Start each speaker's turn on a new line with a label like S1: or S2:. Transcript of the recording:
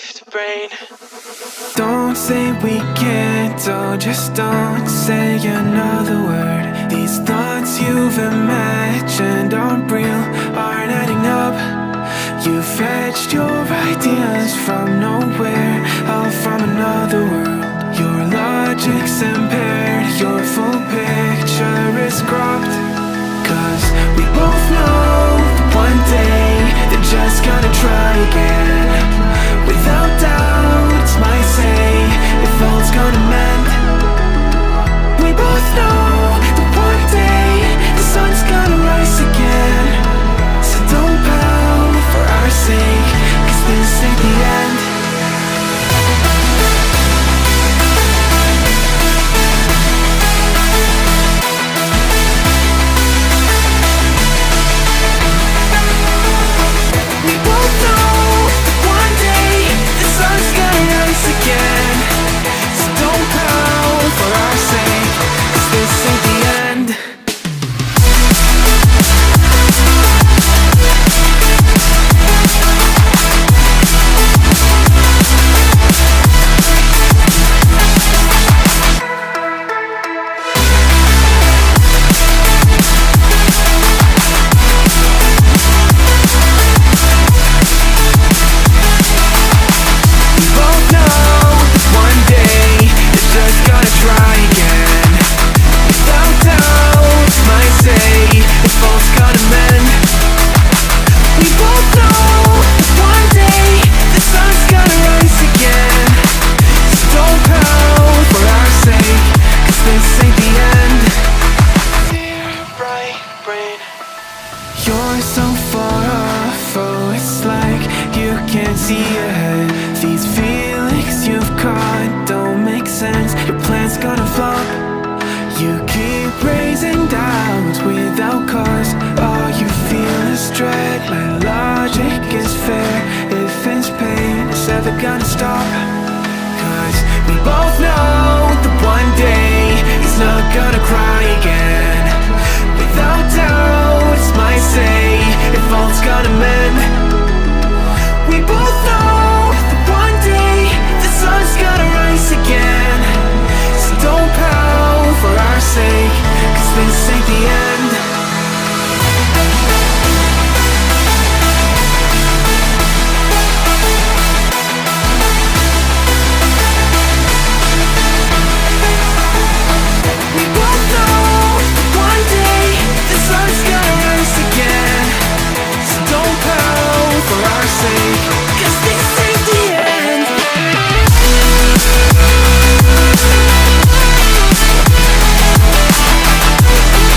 S1: left brain.
S2: Don't say we can't, oh, just don't say another word. These thoughts you've imagined aren't real, aren't adding up. You fetched your ideas from nowhere, all from another world. Your logic's impaired, your full picture is cropped. Cause we both know one day they're just gonna try again. Without doubt, it's my say if all's gonna mend. We both know that one day the sun's gonna rise again. So don't pout for our sake, cause this ain't the end. You're so far off, oh, it's like you can't see ahead. These feelings you've caught don't make sense, your plan's gonna flop. You keep raising doubts without cause, all you feel is dread. My logic is fair, if it's pain, it's ever gonna stop. Cause we both know that one day he's not gonna cry again. Without doubt, it's my say if all's gonna mend.